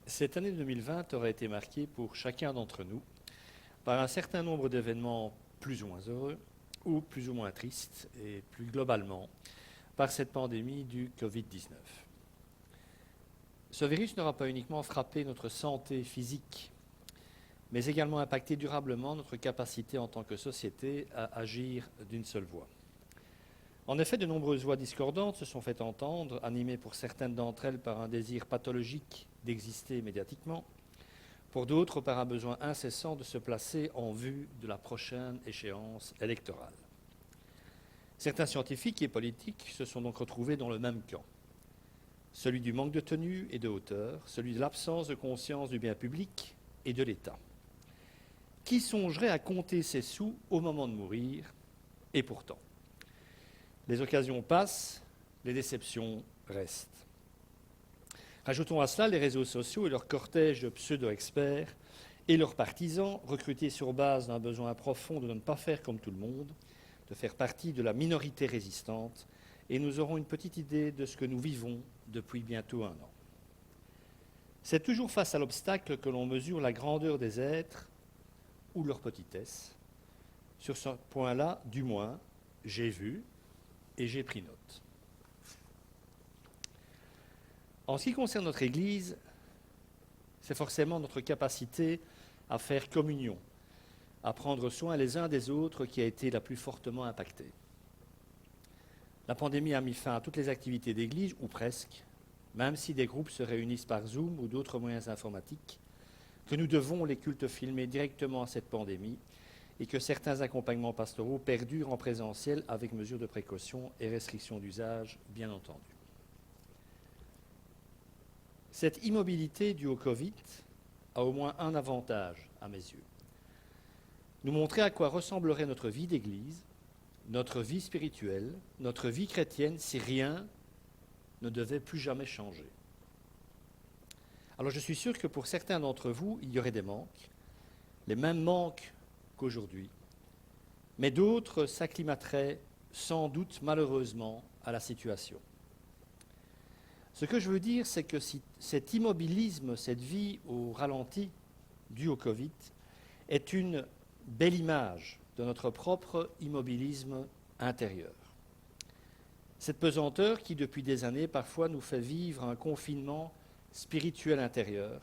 Cette année 2020 aura été marquée pour chacun d'entre nous par un certain nombre d'événements plus ou moins heureux ou plus ou moins tristes et plus globalement par cette pandémie du Covid-19. Ce virus n'aura pas uniquement frappé notre santé physique, mais également impacté durablement notre capacité en tant que société à agir d'une seule voix. En effet, de nombreuses voix discordantes se sont fait entendre, animées pour certaines d'entre elles par un désir pathologique d'exister médiatiquement, pour d'autres par un besoin incessant de se placer en vue de la prochaine échéance électorale. Certains scientifiques et politiques se sont donc retrouvés dans le même camp, celui du manque de tenue et de hauteur, celui de l'absence de conscience du bien public et de l'État. Qui songerait à compter ses sous au moment de mourir? Et pourtant, les occasions passent, les déceptions restent. Rajoutons à cela les réseaux sociaux et leur cortège de pseudo-experts et leurs partisans recrutés sur base d'un besoin profond de ne pas faire comme tout le monde, de faire partie de la minorité résistante, et nous aurons une petite idée de ce que nous vivons depuis bientôt un an. C'est toujours face à l'obstacle que l'on mesure la grandeur des êtres ou leur petitesse. Sur ce point-là, du moins, j'ai vu et j'ai pris note. En ce qui concerne notre Église, c'est forcément notre capacité à faire communion, à prendre soin les uns des autres qui a été la plus fortement impactée. La pandémie a mis fin à toutes les activités d'Église, ou presque, même si des groupes se réunissent par Zoom ou d'autres moyens informatiques, que nous devons les cultes filmés directement à cette pandémie et que certains accompagnements pastoraux perdurent en présentiel avec mesures de précaution et restrictions d'usage, bien entendu. Cette immobilité due au Covid a au moins un avantage à mes yeux. Nous montrer à quoi ressemblerait notre vie d'Église, notre vie spirituelle, notre vie chrétienne si rien ne devait plus jamais changer. Alors je suis sûr que pour certains d'entre vous, il y aurait des manques, les mêmes manques qu'aujourd'hui, mais d'autres s'acclimateraient sans doute malheureusement à la situation. Ce que je veux dire, c'est que si cet immobilisme, cette vie au ralenti due au Covid, est une belle image de notre propre immobilisme intérieur. Cette pesanteur qui, depuis des années, parfois nous fait vivre un confinement spirituel intérieur,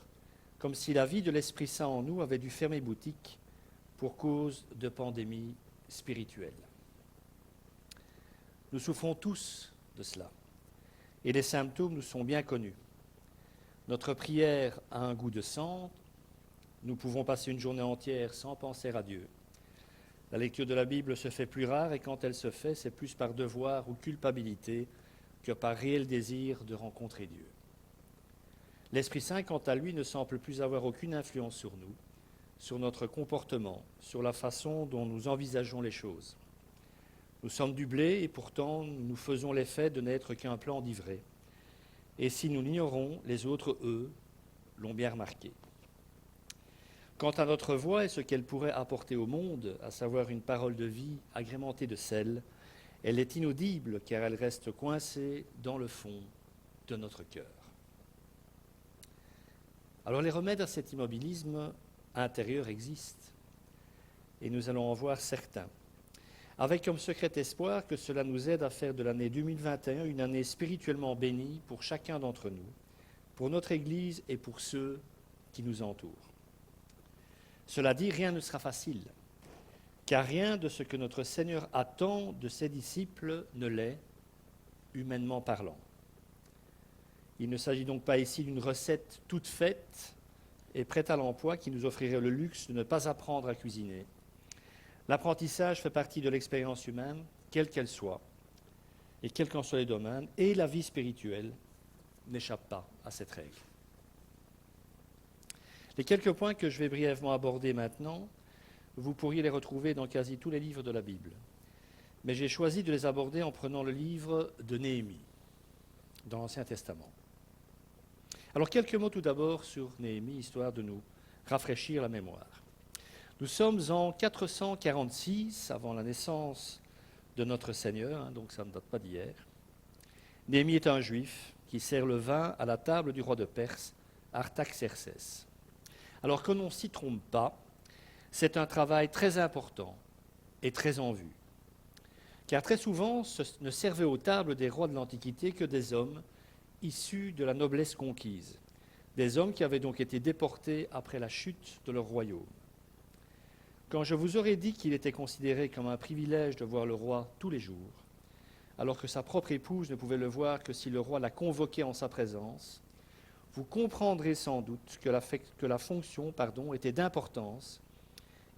comme si la vie de l'Esprit Saint en nous avait dû fermer boutique pour cause de pandémie spirituelle. Nous souffrons tous de cela. Et les symptômes nous sont bien connus. Notre prière a un goût de sang. Nous pouvons passer une journée entière sans penser à Dieu. La lecture de la Bible se fait plus rare et quand elle se fait, c'est plus par devoir ou culpabilité que par réel désir de rencontrer Dieu. L'Esprit Saint, quant à lui, ne semble plus avoir aucune influence sur nous, sur notre comportement, sur la façon dont nous envisageons les choses. Nous sommes du blé et pourtant nous faisons l'effet de n'être qu'un plant d'ivré. Et si nous l'ignorons, les autres, eux, l'ont bien remarqué. Quant à notre voix et ce qu'elle pourrait apporter au monde, à savoir une parole de vie agrémentée de sel, elle est inaudible car elle reste coincée dans le fond de notre cœur. Alors les remèdes à cet immobilisme intérieur existent et nous allons en voir certains, avec comme secret espoir que cela nous aide à faire de l'année 2021 une année spirituellement bénie pour chacun d'entre nous, pour notre Église et pour ceux qui nous entourent. Cela dit, rien ne sera facile, car rien de ce que notre Seigneur attend de ses disciples ne l'est, humainement parlant. Il ne s'agit donc pas ici d'une recette toute faite et prête à l'emploi qui nous offrirait le luxe de ne pas apprendre à cuisiner. L'apprentissage fait partie de l'expérience humaine, quelle qu'elle soit, et quels qu'en soient les domaines, et la vie spirituelle n'échappe pas à cette règle. Les quelques points que je vais brièvement aborder maintenant, vous pourriez les retrouver dans quasi tous les livres de la Bible. Mais j'ai choisi de les aborder en prenant le livre de Néhémie, dans l'Ancien Testament. Alors quelques mots tout d'abord sur Néhémie, histoire de nous rafraîchir la mémoire. Nous sommes en 446, avant la naissance de notre Seigneur, donc ça ne date pas d'hier. Néhémie est un juif qui sert le vin à la table du roi de Perse Artaxerxès. Alors que l'on ne s'y trompe pas, c'est un travail très important et très en vue. Car très souvent, ce ne servaient aux tables des rois de l'Antiquité que des hommes issus de la noblesse conquise, des hommes qui avaient donc été déportés après la chute de leur royaume. Quand je vous aurais dit qu'il était considéré comme un privilège de voir le roi tous les jours, alors que sa propre épouse ne pouvait le voir que si le roi la convoquait en sa présence, vous comprendrez sans doute que la fonction était d'importance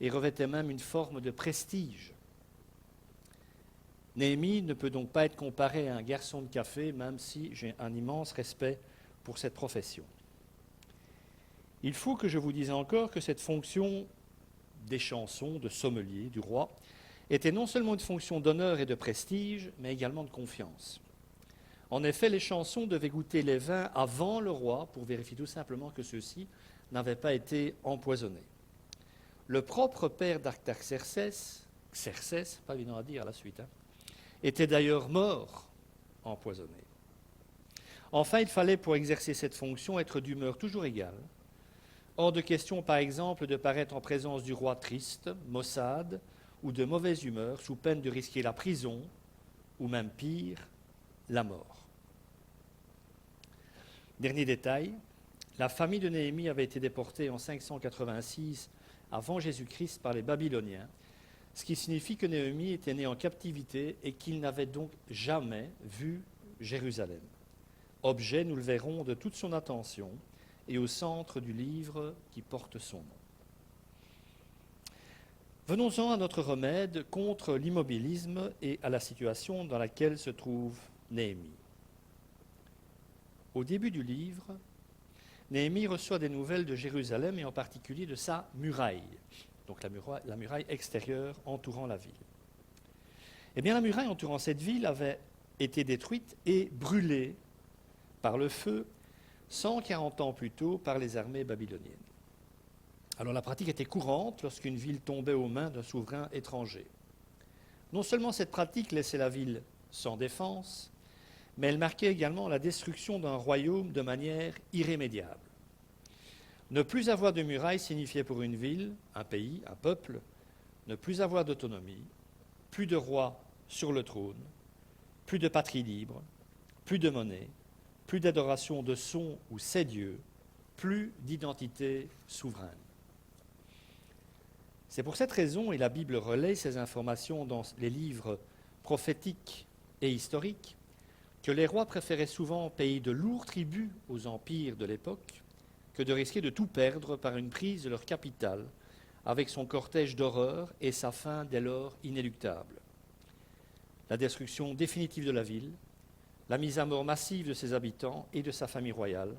et revêtait même une forme de prestige. Néhémie ne peut donc pas être comparé à un garçon de café, même si j'ai un immense respect pour cette profession. Il faut que je vous dise encore que cette fonction des chansons, de sommelier, du roi, était non seulement une fonction d'honneur et de prestige, mais également de confiance. En effet, les chansons devaient goûter les vins avant le roi pour vérifier tout simplement que ceux-ci n'avaient pas été empoisonnés. Le propre père d'Artaxerxès, Xerxès, pas évident à dire à la suite, était d'ailleurs mort empoisonné. Enfin, il fallait pour exercer cette fonction être d'humeur toujours égale. Hors de question, par exemple, de paraître en présence du roi triste, maussade ou de mauvaise humeur, sous peine de risquer la prison, ou même pire, la mort. Dernier détail, la famille de Néhémie avait été déportée en 586 avant Jésus-Christ par les Babyloniens, ce qui signifie que Néhémie était né en captivité et qu'il n'avait donc jamais vu Jérusalem. Objet, nous le verrons, de toute son attention et au centre du livre qui porte son nom. Venons-en à notre remède contre l'immobilisme et à la situation dans laquelle se trouve Néhémie. Au début du livre, Néhémie reçoit des nouvelles de Jérusalem et en particulier de sa muraille, donc la muraille extérieure entourant la ville. Eh bien, la muraille entourant cette ville avait été détruite et brûlée par le feu 140 ans plus tôt par les armées babyloniennes. Alors la pratique était courante lorsqu'une ville tombait aux mains d'un souverain étranger. Non seulement cette pratique laissait la ville sans défense, mais elle marquait également la destruction d'un royaume de manière irrémédiable. Ne plus avoir de muraille signifiait pour une ville, un pays, un peuple, ne plus avoir d'autonomie, plus de roi sur le trône, plus de patrie libre, plus de monnaie, plus d'adoration de son ou ses dieux, plus d'identité souveraine. C'est pour cette raison, et la Bible relaie ces informations dans les livres prophétiques et historiques, que les rois préféraient souvent payer de lourds tributs aux empires de l'époque que de risquer de tout perdre par une prise de leur capitale, avec son cortège d'horreur et sa fin dès lors inéluctable. La destruction définitive de la ville, la mise à mort massive de ses habitants et de sa famille royale,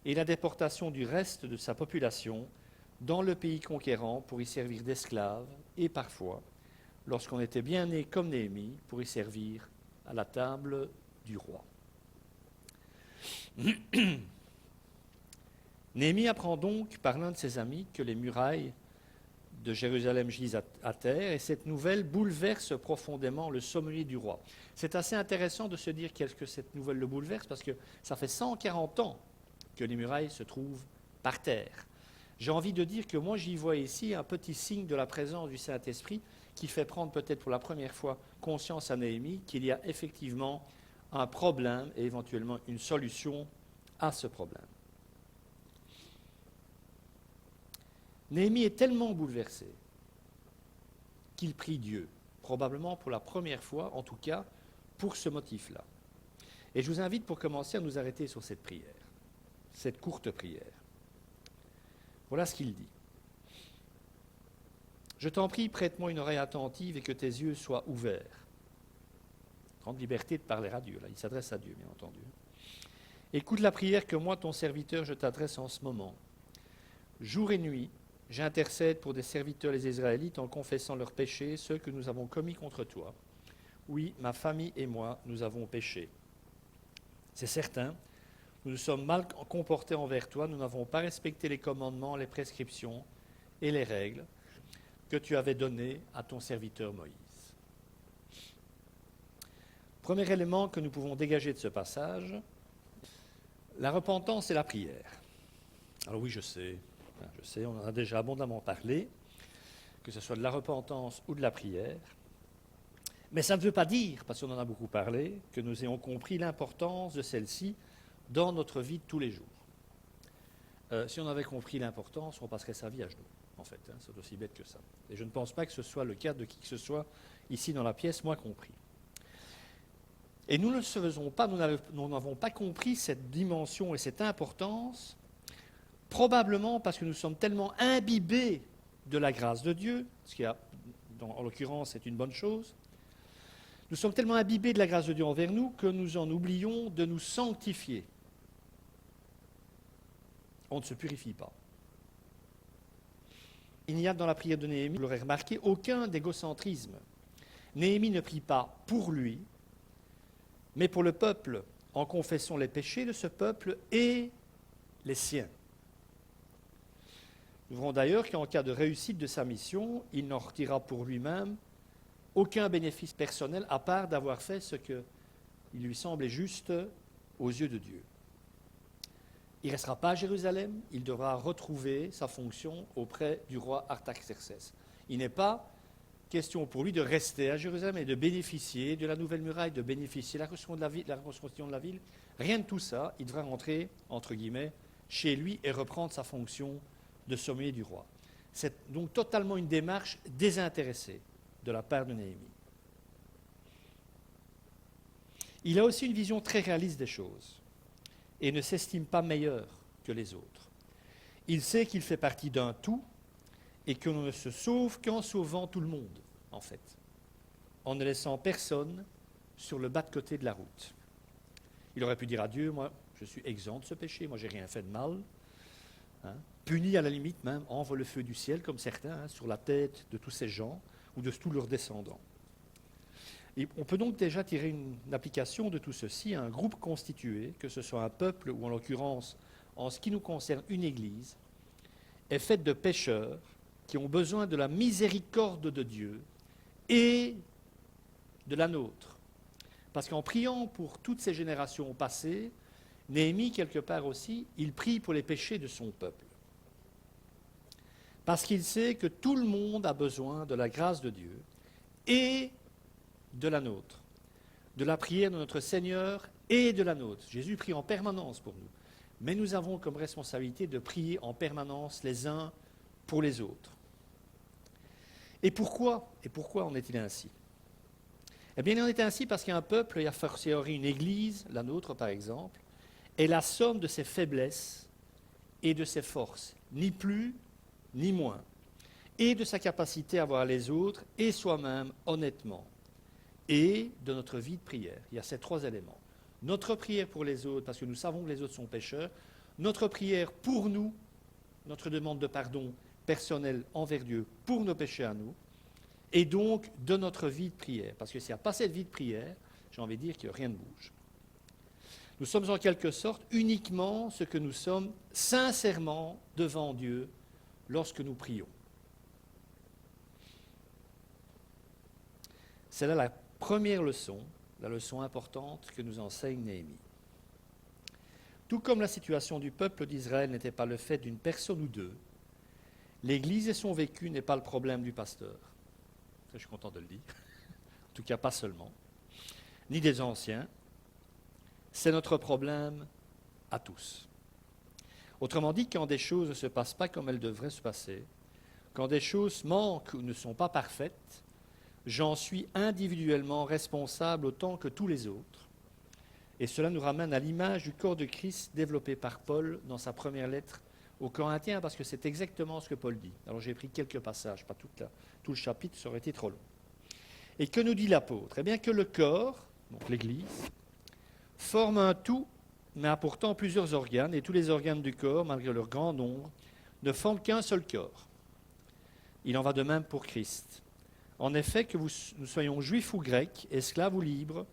et la déportation du reste de sa population dans le pays conquérant pour y servir d'esclaves, et parfois, lorsqu'on était bien né comme Néhémie, pour y servir à la table du roi. Néhémie apprend donc par l'un de ses amis que les murailles de Jérusalem gisent à terre, et cette nouvelle bouleverse profondément le sommelier du roi. C'est assez intéressant de se dire que cette nouvelle le bouleverse, parce que ça fait 140 ans que les murailles se trouvent par terre. J'ai envie de dire que moi j'y vois ici un petit signe de la présence du Saint-Esprit qui fait prendre peut-être pour la première fois conscience à Néhémie qu'il y a effectivement un problème et éventuellement une solution à ce problème. Néhémie est tellement bouleversé qu'il prie Dieu, probablement pour la première fois, en tout cas pour ce motif-là. Et je vous invite pour commencer à nous arrêter sur cette prière, cette courte prière. Voilà ce qu'il dit. Je t'en prie, prête-moi une oreille attentive et que tes yeux soient ouverts. Grande liberté de parler à Dieu, là, il s'adresse à Dieu, bien entendu. Écoute la prière que moi, ton serviteur, je t'adresse en ce moment. Jour et nuit, j'intercède pour des serviteurs les Israélites en confessant leurs péchés, ceux que nous avons commis contre toi. Oui, ma famille et moi, nous avons péché. C'est certain, nous nous sommes mal comportés envers toi, nous n'avons pas respecté les commandements, les prescriptions et les règles que tu avais données à ton serviteur Moïse. Premier élément que nous pouvons dégager de ce passage, la repentance et la prière. Alors oui, je sais, on en a déjà abondamment parlé, que ce soit de la repentance ou de la prière. Mais ça ne veut pas dire, parce qu'on en a beaucoup parlé, que nous ayons compris l'importance de celle-ci dans notre vie de tous les jours. Si on avait compris l'importance, on passerait sa vie à genoux, en fait. C'est aussi bête que ça. Et je ne pense pas que ce soit le cas de qui que ce soit ici dans la pièce, moi compris. Et nous ne le faisons pas, nous n'avons pas compris cette dimension et cette importance, probablement parce que nous sommes tellement imbibés de la grâce de Dieu, ce qui, en l'occurrence, est une bonne chose. Nous sommes tellement imbibés de la grâce de Dieu envers nous que nous en oublions de nous sanctifier. On ne se purifie pas. Il n'y a dans la prière de Néhémie, vous l'aurez remarqué, aucun d'égocentrisme. Néhémie ne prie pas pour lui, mais pour le peuple, en confessant les péchés de ce peuple et les siens. Nous verrons d'ailleurs qu'en cas de réussite de sa mission, il n'en retirera pour lui-même aucun bénéfice personnel à part d'avoir fait ce qui lui semblait juste aux yeux de Dieu. Il ne restera pas à Jérusalem, il devra retrouver sa fonction auprès du roi Artaxerxès. Il n'est pas question pour lui de rester à Jérusalem et de bénéficier de la nouvelle muraille, de bénéficier de la reconstruction de la ville. Rien de tout ça, il devra rentrer, entre guillemets, chez lui et reprendre sa fonction de sommier du roi. C'est donc totalement une démarche désintéressée de la part de Néhémie. Il a aussi une vision très réaliste des choses et ne s'estime pas meilleur que les autres. Il sait qu'il fait partie d'un tout et que l'on ne se sauve qu'en sauvant tout le monde, en fait, en ne laissant personne sur le bas-de-côté de la route. Il aurait pu dire à Dieu, moi, je suis exempt de ce péché, moi, j'ai rien fait de mal. Puni à la limite même, envoie le feu du ciel, comme certains, sur la tête de tous ces gens ou de tous leurs descendants. Et on peut donc déjà tirer une application de tout ceci à un groupe constitué, que ce soit un peuple ou en l'occurrence, en ce qui nous concerne, une église, est faite de pécheurs qui ont besoin de la miséricorde de Dieu et de la nôtre. Parce qu'en priant pour toutes ces générations passées, Néhémie, quelque part aussi, il prie pour les péchés de son peuple. Parce qu'il sait que tout le monde a besoin de la grâce de Dieu et de la nôtre, de la prière de notre Seigneur et de la nôtre. Jésus prie en permanence pour nous, mais nous avons comme responsabilité de prier en permanence les uns pour les autres. Et pourquoi en est-il ainsi? Eh bien, il en est ainsi parce qu'un peuple, et a fortiori une église, la nôtre par exemple, est la somme de ses faiblesses et de ses forces, ni plus ni moins, et de sa capacité à voir les autres et soi-même honnêtement, et de notre vie de prière. Il y a ces trois éléments. Notre prière pour les autres, parce que nous savons que les autres sont pécheurs, notre prière pour nous, notre demande de pardon personnel envers Dieu pour nos péchés à nous, et donc de notre vie de prière. Parce que s'il n'y a pas cette vie de prière, j'ai envie de dire que rien ne bouge. Nous sommes en quelque sorte uniquement ce que nous sommes sincèrement devant Dieu lorsque nous prions. C'est là la première leçon, la leçon importante que nous enseigne Néhémie. Tout comme la situation du peuple d'Israël n'était pas le fait d'une personne ou deux, l'Église et son vécu n'est pas le problème du pasteur. Ça, je suis content de le dire. En tout cas, pas seulement. Ni des anciens. C'est notre problème à tous. Autrement dit, quand des choses ne se passent pas comme elles devraient se passer, quand des choses manquent ou ne sont pas parfaites, j'en suis individuellement responsable autant que tous les autres. Et cela nous ramène à l'image du corps de Christ développé par Paul dans sa première lettre aux Corinthiens, parce que c'est exactement ce que Paul dit. Alors j'ai pris quelques passages, pas tout le chapitre, ça aurait été trop long. Et que nous dit l'apôtre? Eh bien que le corps, donc l'Église, forme un tout, mais a pourtant plusieurs organes, et tous les organes du corps, malgré leur grand nombre, ne forment qu'un seul corps. Il en va de même pour Christ. En effet, que nous soyons juifs ou grecs, esclaves ou libres,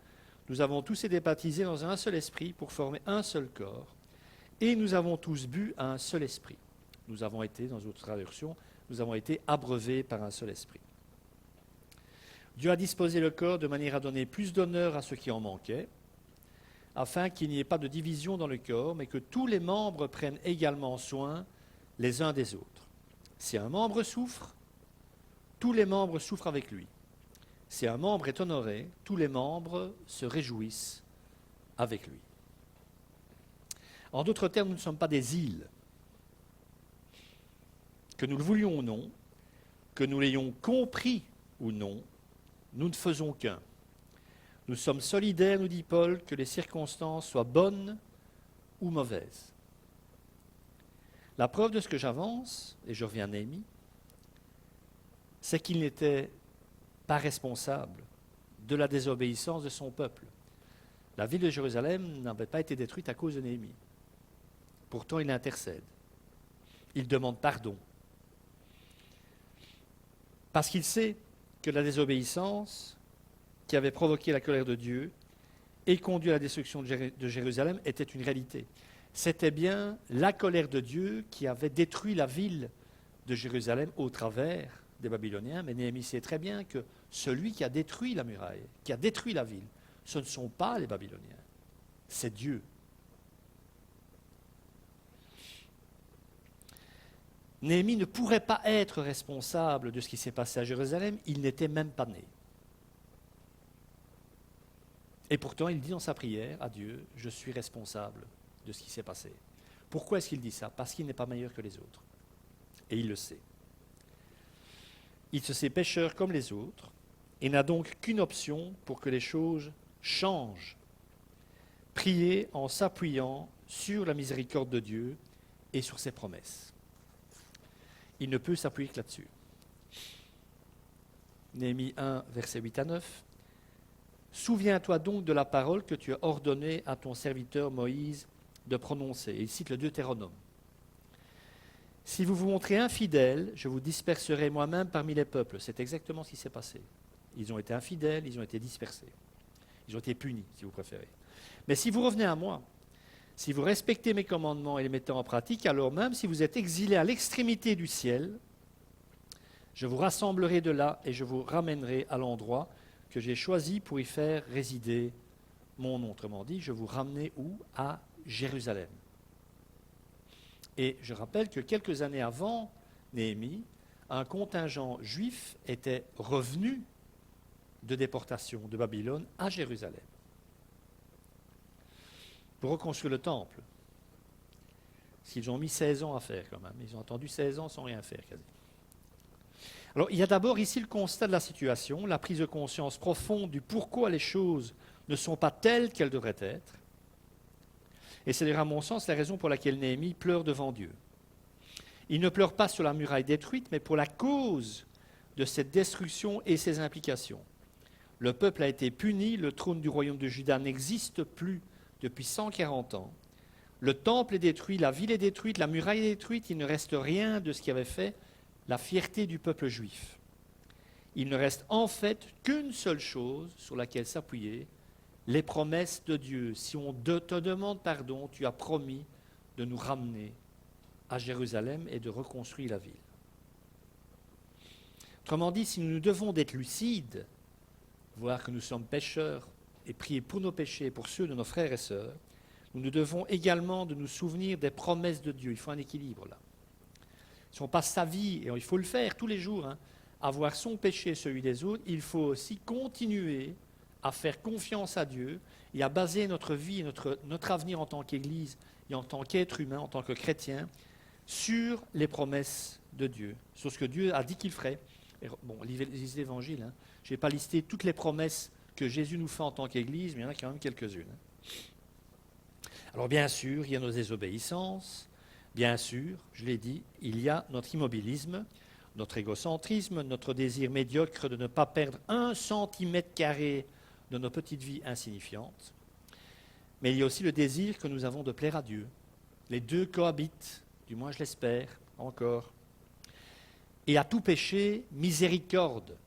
nous avons tous été baptisés dans un seul esprit pour former un seul corps, et nous avons tous bu à un seul esprit. Nous avons été, dans d'autres traductions, nous avons été abreuvés par un seul esprit. Dieu a disposé le corps de manière à donner plus d'honneur à ceux qui en manquaient, afin qu'il n'y ait pas de division dans le corps, mais que tous les membres prennent également soin les uns des autres. Si un membre souffre, tous les membres souffrent avec lui. Si un membre est honoré, tous les membres se réjouissent avec lui. En d'autres termes, nous ne sommes pas des îles. Que nous le voulions ou non, que nous l'ayons compris ou non, nous ne faisons qu'un. Nous sommes solidaires, nous dit Paul, que les circonstances soient bonnes ou mauvaises. La preuve de ce que j'avance, et je reviens à Néhémie, c'est qu'il n'était pas responsable de la désobéissance de son peuple. La ville de Jérusalem n'avait pas été détruite à cause de Néhémie. Pourtant, il intercède. Il demande pardon. Parce qu'il sait que la désobéissance qui avait provoqué la colère de Dieu et conduit à la destruction de Jérusalem était une réalité. C'était bien la colère de Dieu qui avait détruit la ville de Jérusalem au travers des Babyloniens. Mais Néhémie sait très bien que celui qui a détruit la muraille, qui a détruit la ville, ce ne sont pas les Babyloniens, c'est Dieu. Néhémie ne pourrait pas être responsable de ce qui s'est passé à Jérusalem, il n'était même pas né. Et pourtant, il dit dans sa prière à Dieu, je suis responsable de ce qui s'est passé. Pourquoi est-ce qu'il dit ça? Parce qu'il n'est pas meilleur que les autres. Et il le sait. Il se sait pécheur comme les autres et n'a donc qu'une option pour que les choses changent. Prier en s'appuyant sur la miséricorde de Dieu et sur ses promesses. Il ne peut s'appuyer que là-dessus. Néhémie 1, versets 8 à 9. Souviens-toi donc de la parole que tu as ordonnée à ton serviteur Moïse de prononcer. Et il cite le Deutéronome. Si vous vous montrez infidèles, je vous disperserai moi-même parmi les peuples. C'est exactement ce qui s'est passé. Ils ont été infidèles, ils ont été dispersés. Ils ont été punis, si vous préférez. Mais si vous revenez à moi, si vous respectez mes commandements et les mettez en pratique, alors même si vous êtes exilés à l'extrémité du ciel, je vous rassemblerai de là et je vous ramènerai à l'endroit que j'ai choisi pour y faire résider mon nom. Autrement dit, je vous ramener où? À Jérusalem. Et je rappelle que quelques années avant Néhémie, un contingent juif était revenu de déportation de Babylone à Jérusalem pour reconstruire le temple. Parce qu'ils ont mis 16 ans à faire quand même. Ils ont attendu 16 ans sans rien faire quasi. Alors, il y a d'abord ici le constat de la situation, la prise de conscience profonde du pourquoi les choses ne sont pas telles qu'elles devraient être. Et c'est à mon sens la raison pour laquelle Néhémie pleure devant Dieu. Il ne pleure pas sur la muraille détruite, mais pour la cause de cette destruction et ses implications. Le peuple a été puni, le trône du royaume de Juda n'existe plus depuis 140 ans. Le temple est détruit, la ville est détruite, la muraille est détruite, il ne reste rien de ce qui avait fait la fierté du peuple juif. Il ne reste en fait qu'une seule chose sur laquelle s'appuyer, les promesses de Dieu. Si on te demande pardon, tu as promis de nous ramener à Jérusalem et de reconstruire la ville. Autrement dit, si nous devons d'être lucides, voir que nous sommes pécheurs et prier pour nos péchés et pour ceux de nos frères et sœurs, nous devons également de nous souvenir des promesses de Dieu. Il faut un équilibre là. Si on passe sa vie, et il faut le faire tous les jours, à voir son péché et celui des autres, il faut aussi continuer à faire confiance à Dieu et à baser notre vie et notre avenir en tant qu'Église et en tant qu'être humain, en tant que chrétien, sur les promesses de Dieu, sur ce que Dieu a dit qu'il ferait. Et bon, lisez l'Évangile, je n'ai pas listé toutes les promesses que Jésus nous fait en tant qu'Église, mais il y en a quand même quelques-unes. Alors bien sûr, il y a nos désobéissances, bien sûr, je l'ai dit, il y a notre immobilisme, notre égocentrisme, notre désir médiocre de ne pas perdre 1 centimètre carré de nos petites vies insignifiantes. Mais il y a aussi le désir que nous avons de plaire à Dieu. Les deux cohabitent, du moins je l'espère, encore. Et à tout péché, miséricorde.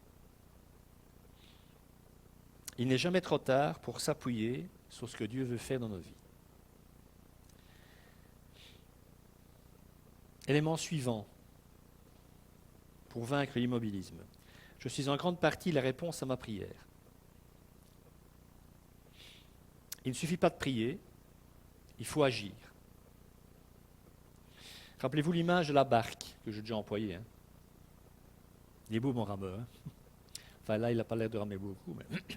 Il n'est jamais trop tard pour s'appuyer sur ce que Dieu veut faire dans nos vies. Élément suivant, pour vaincre l'immobilisme. Je suis en grande partie la réponse à ma prière. Il ne suffit pas de prier, il faut agir. Rappelez-vous l'image de la barque que j'ai déjà employée. Il est beau mon rameur. Enfin là, il n'a pas l'air de ramer beaucoup. Mais...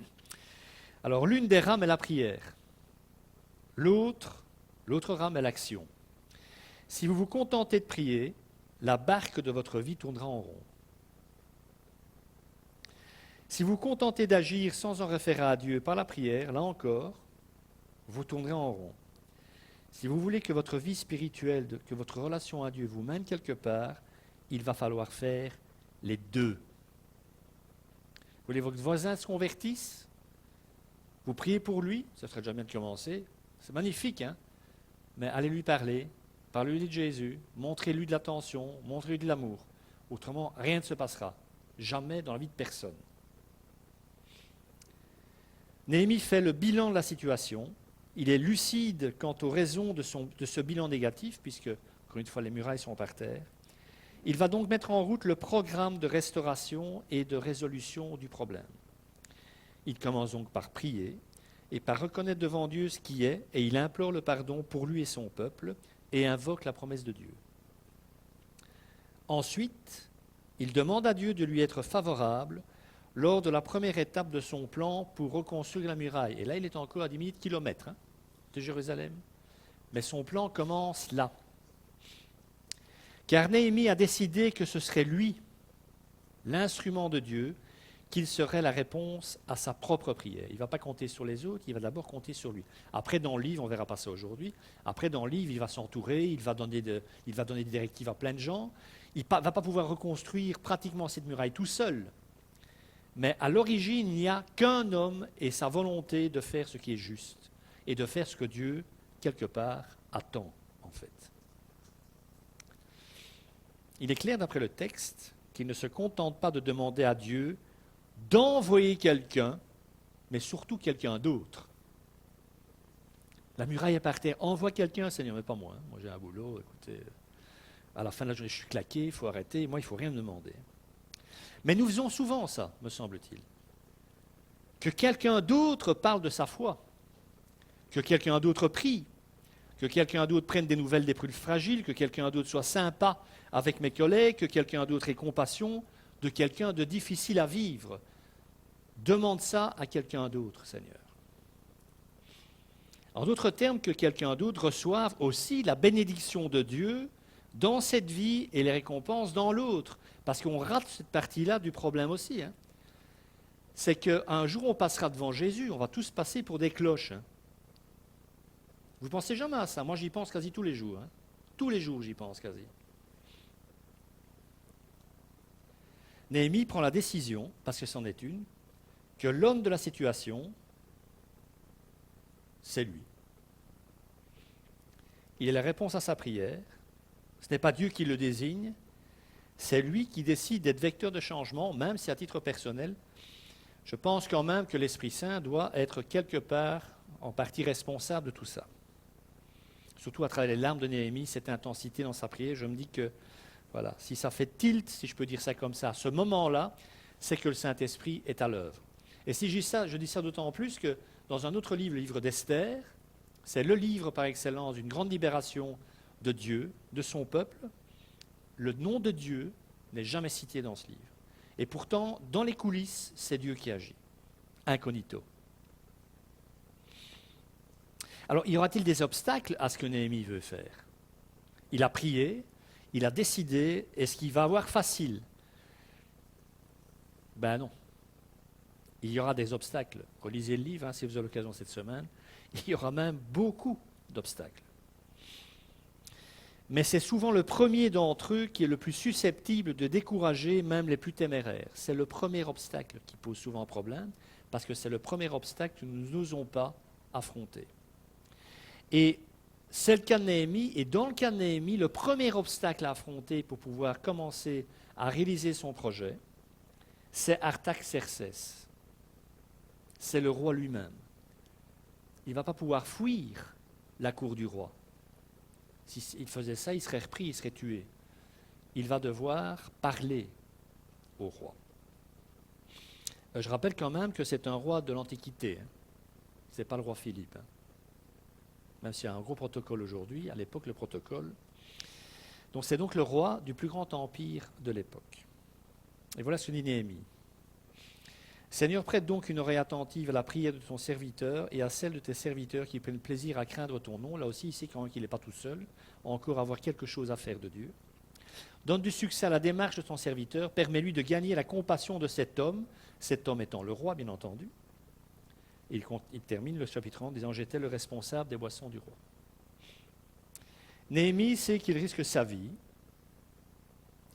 Alors l'une des rames est la prière. L'autre rame est l'action. Si vous vous contentez de prier, la barque de votre vie tournera en rond. Si vous vous contentez d'agir sans en référer à Dieu par la prière, là encore, vous tournerez en rond. Si vous voulez que votre vie spirituelle, que votre relation à Dieu vous mène quelque part, il va falloir faire les deux. Vous voulez que votre voisin se convertisse? Vous priez pour lui, ça serait déjà bien de commencer. C'est magnifique, hein? Mais allez lui parler, parlez-lui de Jésus, montrez-lui de l'attention, montrez-lui de l'amour. Autrement, rien ne se passera. Jamais dans la vie de personne. Néhémie fait le bilan de la situation. Il est lucide quant aux raisons de ce bilan négatif, puisque, encore une fois, les murailles sont par terre. Il va donc mettre en route le programme de restauration et de résolution du problème. Il commence donc par prier et par reconnaître devant Dieu ce qui est, et il implore le pardon pour lui et son peuple, et invoque la promesse de Dieu. Ensuite, il demande à Dieu de lui être favorable lors de la première étape de son plan pour reconstruire la muraille. Et là, il est encore à 10 000 kilomètres de Jérusalem. Mais son plan commence là. Car Néhémie a décidé que ce serait lui, l'instrument de Dieu, qu'il serait la réponse à sa propre prière. Il ne va pas compter sur les autres, il va d'abord compter sur lui. Après, dans le livre, on ne verra pas ça aujourd'hui, après, dans le livre, il va s'entourer, il va donner des directives à plein de gens. Il ne va pas pouvoir reconstruire pratiquement cette muraille tout seul. Mais à l'origine, il n'y a qu'un homme et sa volonté de faire ce qui est juste et de faire ce que Dieu, quelque part, attend, en fait. Il est clair, d'après le texte, qu'il ne se contente pas de demander à Dieu d'envoyer quelqu'un, mais surtout quelqu'un d'autre. La muraille est par terre. Envoie quelqu'un, Seigneur, mais pas moi. Moi, j'ai un boulot. Écoutez, à la fin de la journée, je suis claqué, il faut arrêter. Moi, il ne faut rien me demander. Mais nous faisons souvent ça, me semble-t-il. Que quelqu'un d'autre parle de sa foi, que quelqu'un d'autre prie, que quelqu'un d'autre prenne des nouvelles des plus fragiles, que quelqu'un d'autre soit sympa avec mes collègues, que quelqu'un d'autre ait compassion de quelqu'un de difficile à vivre. Demande ça à quelqu'un d'autre, Seigneur. En d'autres termes, que quelqu'un d'autre reçoive aussi la bénédiction de Dieu dans cette vie et les récompenses dans l'autre. Parce qu'on rate cette partie-là du problème aussi. C'est qu'un jour, on passera devant Jésus, on va tous passer pour des cloches. Vous ne pensez jamais à ça? Moi, j'y pense quasi tous les jours. Tous les jours, j'y pense quasi. Néhémie prend la décision, parce que c'en est une, que l'homme de la situation, c'est lui. Il est la réponse à sa prière. Ce n'est pas Dieu qui le désigne, c'est lui qui décide d'être vecteur de changement, même si à titre personnel, je pense quand même que l'Esprit Saint doit être quelque part en partie responsable de tout ça. Surtout à travers les larmes de Néhémie, cette intensité dans sa prière, je me dis que voilà, si ça fait tilt, si je peux dire ça comme ça, à ce moment-là, c'est que le Saint-Esprit est à l'œuvre. Et si je dis ça d'autant plus que dans un autre livre, le livre d'Esther, c'est le livre par excellence d'une grande libération de Dieu, de son peuple. Le nom de Dieu n'est jamais cité dans ce livre. Et pourtant, dans les coulisses, c'est Dieu qui agit, incognito. Alors, y aura-t-il des obstacles à ce que Néhémie veut faire? Il a prié, il a décidé, est-ce qu'il va avoir facile? Ben non. Il y aura des obstacles. Relisez le livre, si vous avez l'occasion cette semaine. Il y aura même beaucoup d'obstacles. Mais c'est souvent le premier d'entre eux qui est le plus susceptible de décourager même les plus téméraires. C'est le premier obstacle qui pose souvent problème, parce que c'est le premier obstacle que nous n'osons pas affronter. Et c'est le cas de Néhémie, et dans le cas de Néhémie, le premier obstacle à affronter pour pouvoir commencer à réaliser son projet, c'est Artaxerxès. C'est le roi lui-même. Il ne va pas pouvoir fuir la cour du roi. S'il faisait ça, il serait repris, il serait tué. Il va devoir parler au roi. Je rappelle quand même que c'est un roi de l'Antiquité. Ce n'est pas le roi Philippe. même s'il y a un gros protocole aujourd'hui, à l'époque le protocole. Donc c'est donc le roi du plus grand empire de l'époque. Et voilà ce que dit Néhémie. Seigneur, prête donc une oreille attentive à la prière de ton serviteur et à celle de tes serviteurs qui prennent plaisir à craindre ton nom. Là aussi, ici, quand même qu'il n'est pas tout seul, encore avoir quelque chose à faire de Dieu. Donne du succès à la démarche de ton serviteur, permets-lui de gagner la compassion de cet homme étant le roi, bien entendu. Et il termine le chapitre 30 en disant « J'étais le responsable des boissons du roi ». Néhémie sait qu'il risque sa vie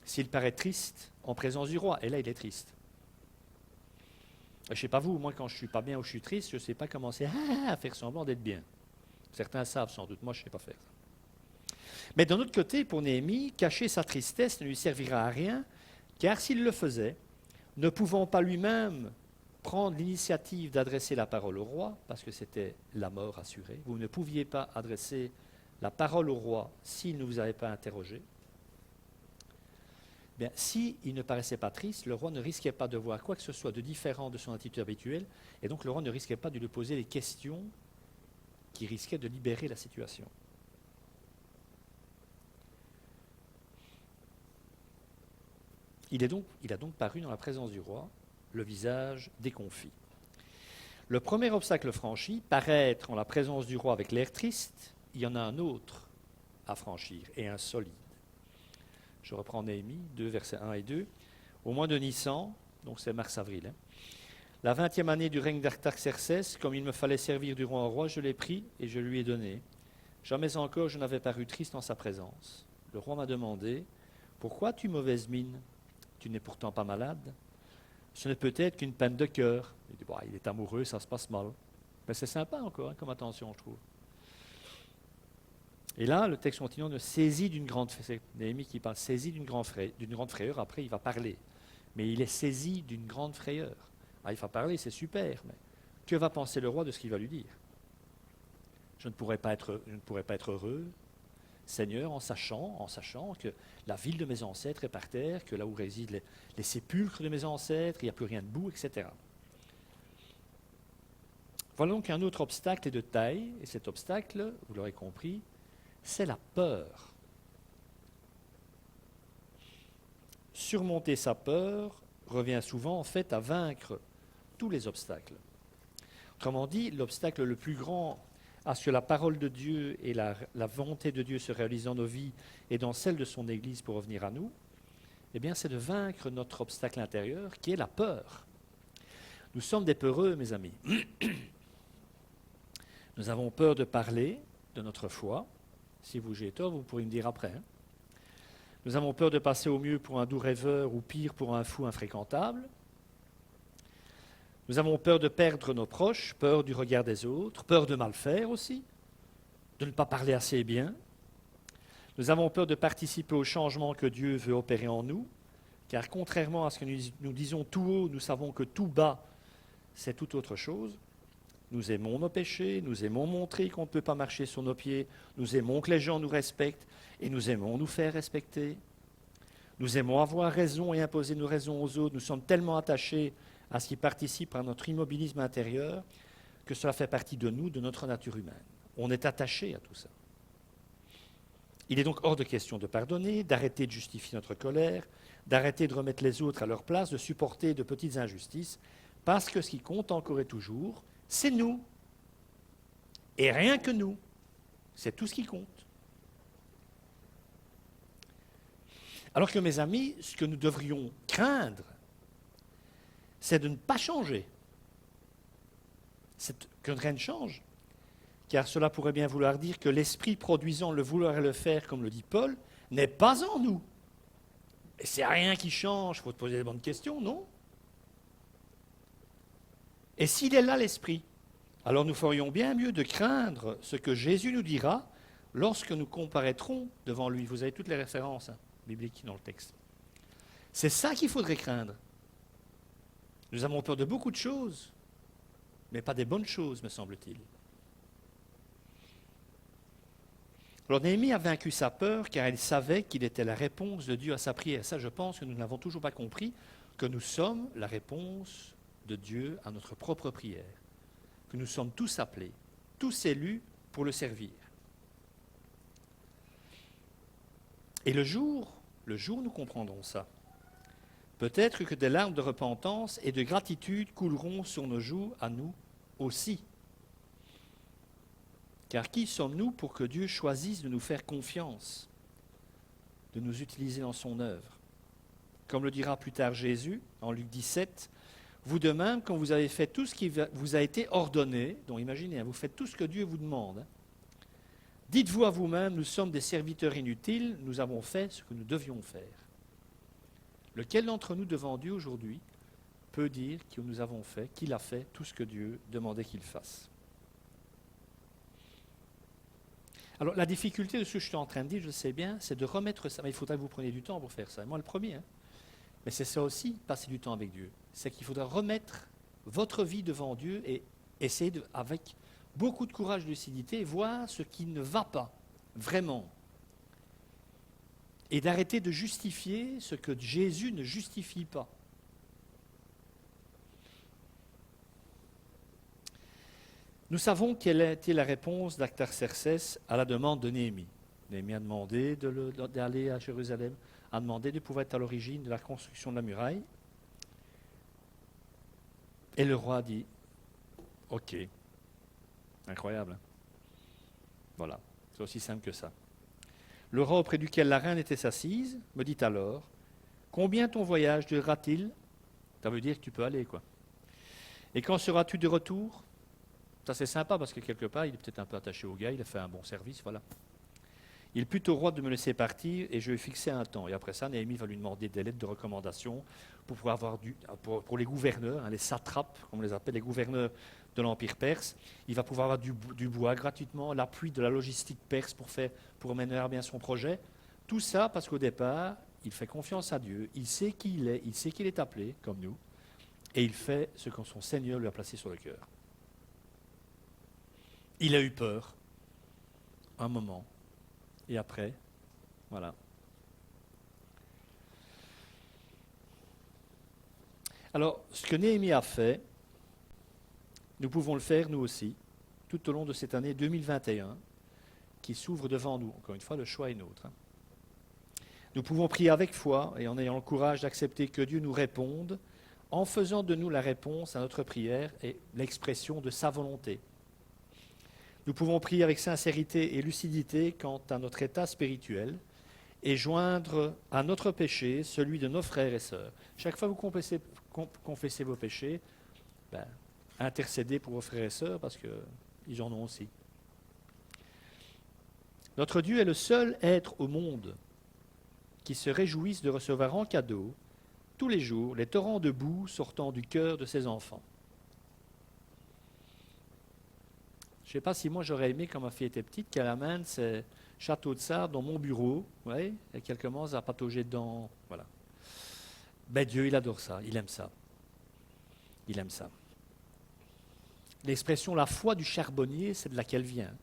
s'il paraît triste en présence du roi. Et là, il est triste. Je ne sais pas vous, moi quand je ne suis pas bien ou je suis triste, je ne sais pas commencer à faire semblant d'être bien. Certains savent sans doute, moi je ne sais pas faire ça. Mais d'un autre côté, pour Néhémie, cacher sa tristesse ne lui servira à rien, car s'il le faisait, ne pouvant pas lui-même prendre l'initiative d'adresser la parole au roi, parce que c'était la mort assurée, vous ne pouviez pas adresser la parole au roi s'il ne vous avait pas interrogé. Bien, s'il ne paraissait pas triste, le roi ne risquait pas de voir quoi que ce soit de différent de son attitude habituelle, et donc le roi ne risquait pas de lui poser des questions qui risquaient de libérer la situation. Il a donc paru dans la présence du roi, le visage déconfit. Le premier obstacle franchi, paraître en la présence du roi avec l'air triste, il y en a un autre à franchir, et un solide. Je reprends Néhémie 2, versets 1 et 2. Au mois de Nissan, donc c'est mars-avril, la 20e année du règne d'Artaxerxès, comme il me fallait servir du roi au roi, je l'ai pris et je lui ai donné. Jamais encore je n'avais paru triste en sa présence. Le roi m'a demandé « Pourquoi as-tu mauvaise mine? Tu n'es pourtant pas malade ?» Ce n'est peut-être qu'une peine de cœur. Il dit, il est amoureux, ça se passe mal. Mais c'est sympa encore, comme attention, je trouve. Et là, le texte continue, on saisit d'une grande frayeur. C'est Néhémie qui parle, saisi d'une grande frayeur. Après, il va parler. Mais il est saisi d'une grande frayeur. Il va parler, c'est super, mais que va penser le roi de ce qu'il va lui dire? Je ne pourrais pas être heureux, Seigneur, en sachant que la ville de mes ancêtres est par terre, que là où résident les sépulcres de mes ancêtres, il n'y a plus rien debout, etc. Voilà donc un autre obstacle de taille, et cet obstacle, vous l'aurez compris, c'est la peur. Surmonter sa peur revient souvent en fait à vaincre tous les obstacles. Autrement dit, l'obstacle le plus grand à ce que la parole de Dieu et la volonté de Dieu se réalisent dans nos vies et dans celle de son Église pour revenir à nous, eh bien, c'est de vaincre notre obstacle intérieur qui est la peur. Nous sommes des peureux, mes amis. Nous avons peur de parler de notre foi. Si j'ai tort, vous pourrez me dire après. Nous avons peur de passer au mieux pour un doux rêveur ou pire pour un fou infréquentable. Nous avons peur de perdre nos proches, peur du regard des autres, peur de mal faire aussi, de ne pas parler assez bien. Nous avons peur de participer au changement que Dieu veut opérer en nous, car contrairement à ce que nous disons tout haut, nous savons que tout bas, c'est tout autre chose. Nous aimons nos péchés, nous aimons montrer qu'on ne peut pas marcher sur nos pieds, nous aimons que les gens nous respectent et nous aimons nous faire respecter. Nous aimons avoir raison et imposer nos raisons aux autres. Nous sommes tellement attachés à ce qui participe à notre immobilisme intérieur que cela fait partie de nous, de notre nature humaine. On est attaché à tout ça. Il est donc hors de question de pardonner, d'arrêter de justifier notre colère, d'arrêter de remettre les autres à leur place, de supporter de petites injustices, parce que ce qui compte encore et toujours, c'est nous. Et rien que nous. C'est tout ce qui compte. Alors que, mes amis, ce que nous devrions craindre, c'est de ne pas changer. C'est que rien ne change. Car cela pourrait bien vouloir dire que l'esprit produisant le vouloir et le faire, comme le dit Paul, n'est pas en nous. Et c'est rien qui change, il faut te poser les bonnes questions, non? Et s'il est là, l'esprit, alors nous ferions bien mieux de craindre ce que Jésus nous dira lorsque nous comparaîtrons devant lui. Vous avez toutes les références bibliques dans le texte. C'est ça qu'il faudrait craindre. Nous avons peur de beaucoup de choses, mais pas des bonnes choses, me semble-t-il. Alors Néhémie a vaincu sa peur car il savait qu'il était la réponse de Dieu à sa prière. Ça, je pense que nous n'avons toujours pas compris, que nous sommes la réponse de Dieu à notre propre prière. Que nous sommes tous appelés, tous élus pour le servir. Et le jour nous comprendrons ça. Peut-être que des larmes de repentance et de gratitude couleront sur nos joues à nous aussi. Car qui sommes-nous pour que Dieu choisisse de nous faire confiance, de nous utiliser dans son œuvre? Comme le dira plus tard Jésus, en Luc 17, « Vous de même, quand vous avez fait tout ce qui vous a été ordonné, » donc imaginez, vous faites tout ce que Dieu vous demande, dites-vous à vous-même, nous sommes des serviteurs inutiles, nous avons fait ce que nous devions faire. Lequel d'entre nous devant Dieu aujourd'hui peut dire que nous avons fait, qu'il a fait tout ce que Dieu demandait qu'il fasse? Alors la difficulté de ce que je suis en train de dire, je le sais bien, c'est de remettre ça. Mais il faudra que vous preniez du temps pour faire ça. Moi le premier. Mais c'est ça aussi, passer du temps avec Dieu. C'est qu'il faudra remettre votre vie devant Dieu et essayer, avec beaucoup de courage et de lucidité, voir ce qui ne va pas, vraiment. Et d'arrêter de justifier ce que Jésus ne justifie pas. Nous savons quelle a été la réponse d'Artaxerxès à la demande de Néhémie. Néhémie a demandé d'aller à Jérusalem, a demandé de pouvoir être à l'origine de la construction de la muraille. Et le roi a dit, « Ok. » Incroyable. Hein? Voilà, c'est aussi simple que ça. Le roi auprès duquel la reine était assise me dit alors, « Combien ton voyage durera-t-il » Ça veut dire que tu peux aller, quoi. « Et quand seras-tu de retour ?» Ça c'est sympa parce que quelque part, il est peut-être un peu attaché au gars, il a fait un bon service, voilà. Il plut au roi de me laisser partir et je vais fixer un temps. Et après ça, Néhémie va lui demander des lettres de recommandation pour pouvoir avoir pour les gouverneurs, les satrapes, comme on les appelle, les gouverneurs de l'Empire perse. Il va pouvoir avoir du bois gratuitement, l'appui de la logistique perse pour mener à bien son projet. Tout ça parce qu'au départ, il fait confiance à Dieu, il sait qui il sait qu'il est appelé, comme nous, et il fait ce que son Seigneur lui a placé sur le cœur. Il a eu peur, un moment, et après, voilà. Alors, ce que Néhémie a fait, nous pouvons le faire nous aussi, tout au long de cette année 2021, qui s'ouvre devant nous. Encore une fois, le choix est nôtre. Nous pouvons prier avec foi et en ayant le courage d'accepter que Dieu nous réponde, en faisant de nous la réponse à notre prière et l'expression de sa volonté. Nous pouvons prier avec sincérité et lucidité quant à notre état spirituel et joindre à notre péché celui de nos frères et sœurs. Chaque fois que vous confessez vos péchés, intercédez pour vos frères et sœurs parce qu'ils en ont aussi. Notre Dieu est le seul être au monde qui se réjouisse de recevoir en cadeau tous les jours les torrents de boue sortant du cœur de ses enfants. Je ne sais pas si moi j'aurais aimé, quand ma fille était petite, qu'elle amène ses châteaux de sable dans mon bureau, ouais, et qu'elle commence à patauger dedans. Voilà. Dieu, il adore ça, il aime ça. Il aime ça. L'expression la foi du charbonnier, c'est de laquelle vient.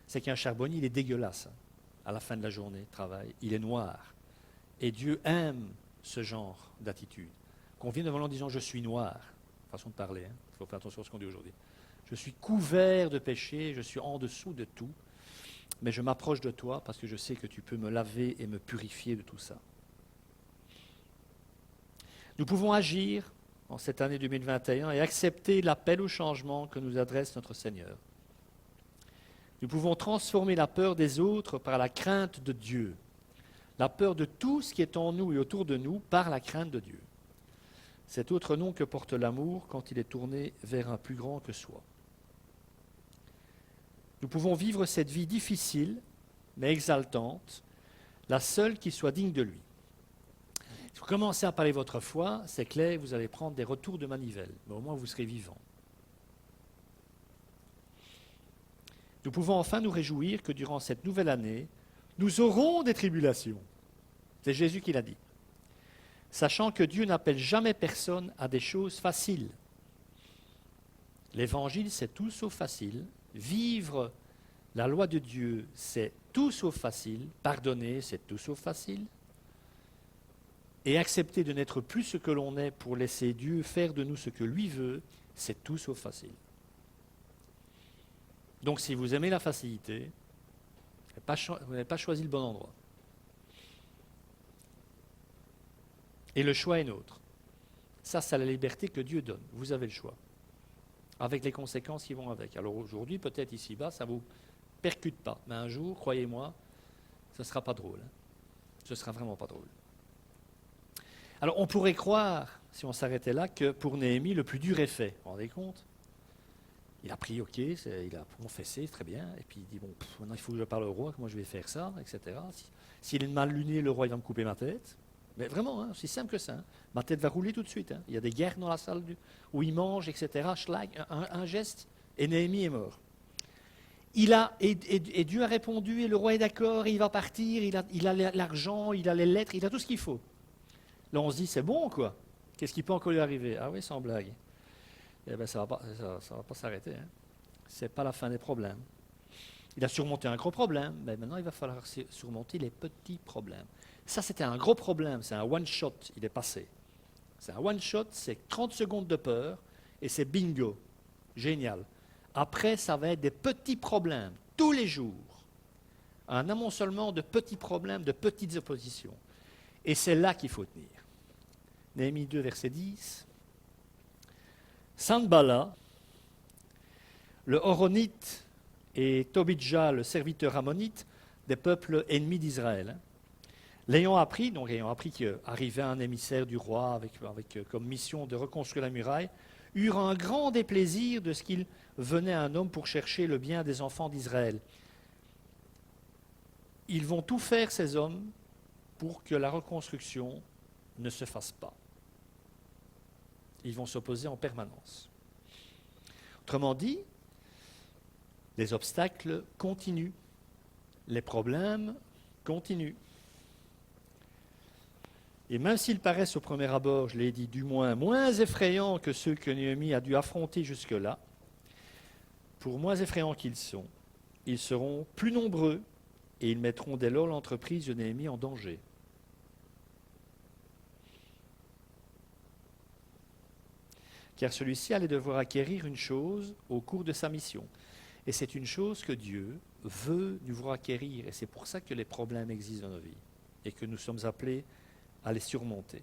C'est qu'un charbonnier, il est dégueulasse à la fin de la journée de travail. Il est noir. Et Dieu aime ce genre d'attitude. Qu'on vienne devant lui en disant « je suis noir », façon de parler, il faut faire attention à ce qu'on dit aujourd'hui. Je suis couvert de péché, je suis en dessous de tout, mais je m'approche de toi parce que je sais que tu peux me laver et me purifier de tout ça. Nous pouvons agir en cette année 2021 et accepter l'appel au changement que nous adresse notre Seigneur. Nous pouvons transformer la peur des autres par la crainte de Dieu, la peur de tout ce qui est en nous et autour de nous par la crainte de Dieu. Cet autre nom que porte l'amour quand il est tourné vers un plus grand que soi. Nous pouvons vivre cette vie difficile, mais exaltante, la seule qui soit digne de lui. Si vous commencez à parler votre foi, c'est clair, vous allez prendre des retours de manivelle, mais au moins vous serez vivant. Nous pouvons enfin nous réjouir que durant cette nouvelle année, nous aurons des tribulations. C'est Jésus qui l'a dit. Sachant que Dieu n'appelle jamais personne à des choses faciles. L'évangile, c'est tout sauf facile. Vivre la loi de Dieu, c'est tout sauf facile. Pardonner, c'est tout sauf facile. Et accepter de n'être plus ce que l'on est pour laisser Dieu faire de nous ce que lui veut, c'est tout sauf facile. Donc si vous aimez la facilité, vous n'avez pas choisi le bon endroit. Et le choix est nôtre. Ça, c'est la liberté que Dieu donne. Vous avez le choix. Avec les conséquences qui vont avec. Alors aujourd'hui, peut-être ici-bas, ça ne vous percute pas. Mais un jour, croyez-moi, ce ne sera pas drôle. Ce ne sera vraiment pas drôle. Alors on pourrait croire, si on s'arrêtait là, que pour Néhémie, le plus dur est fait. Vous vous rendez compte? Il a pris, ok, il a confessé, très bien. Et puis il dit, bon, maintenant il faut que je parle au roi, comment je vais faire ça, etc. S'il est mal luné, le roi il va me couper ma tête. Mais vraiment, c'est simple que ça. Hein. Ma tête va rouler tout de suite. Hein. Il y a des guerres dans la salle où il mange, etc. Schlag, un geste, et Néhémie est mort. Et Dieu a répondu, et le roi est d'accord, et il va partir, il a l'argent, il a les lettres, il a tout ce qu'il faut. Là, on se dit, c'est bon, quoi. Qu'est-ce qui peut encore lui arriver? Ah oui, sans blague. Eh bien, ça ne va pas s'arrêter. Hein. Ce n'est pas la fin des problèmes. Il a surmonté un gros problème, mais maintenant, il va falloir surmonter les petits problèmes. Ça, c'était un gros problème, c'est un one-shot, il est passé. C'est un one-shot, c'est 30 secondes de peur, et c'est bingo. Génial. Après, ça va être des petits problèmes, tous les jours. Un amoncellement de petits problèmes, de petites oppositions. Et c'est là qu'il faut tenir. Néhémie 2, verset 10. Sanballat, le Horonite, et Tobidja, le serviteur ammonite, des peuples ennemis d'Israël. L'ayant appris qu'arrivait un émissaire du roi avec comme mission de reconstruire la muraille, eurent un grand déplaisir de ce qu'il venait un homme pour chercher le bien des enfants d'Israël. Ils vont tout faire, ces hommes, pour que la reconstruction ne se fasse pas. Ils vont s'opposer en permanence. Autrement dit, les obstacles continuent, les problèmes continuent. Et même s'ils paraissent au premier abord, je l'ai dit, du moins effrayants que ceux que Néhémie a dû affronter jusque-là, pour moins effrayants qu'ils sont, ils seront plus nombreux et ils mettront dès lors l'entreprise de Néhémie en danger. Car celui-ci allait devoir acquérir une chose au cours de sa mission. Et c'est une chose que Dieu veut nous voir acquérir. Et c'est pour ça que les problèmes existent dans nos vies et que nous sommes appelés à les surmonter.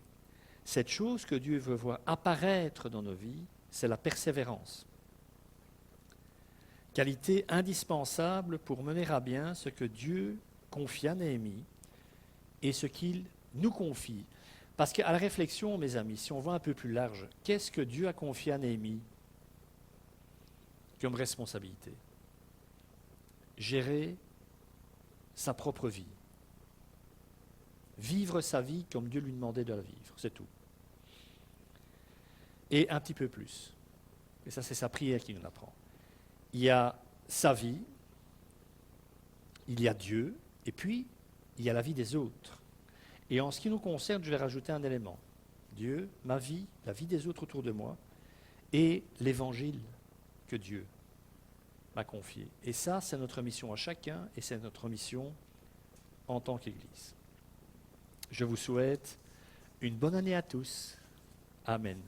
Cette chose que Dieu veut voir apparaître dans nos vies, c'est la persévérance. Qualité indispensable pour mener à bien ce que Dieu confie à Néhémie et ce qu'il nous confie. Parce qu'à la réflexion, mes amis, si on voit un peu plus large, qu'est-ce que Dieu a confié à Néhémie comme responsabilité? Gérer sa propre vie. Vivre sa vie comme Dieu lui demandait de la vivre, c'est tout. Et un petit peu plus. Et ça, c'est sa prière qui nous l'apprend. Il y a sa vie, il y a Dieu, et puis il y a la vie des autres. Et en ce qui nous concerne, je vais rajouter un élément. Dieu, ma vie, la vie des autres autour de moi, et l'évangile que Dieu m'a confié. Et ça, c'est notre mission à chacun, et c'est notre mission en tant qu'Église. Je vous souhaite une bonne année à tous. Amen.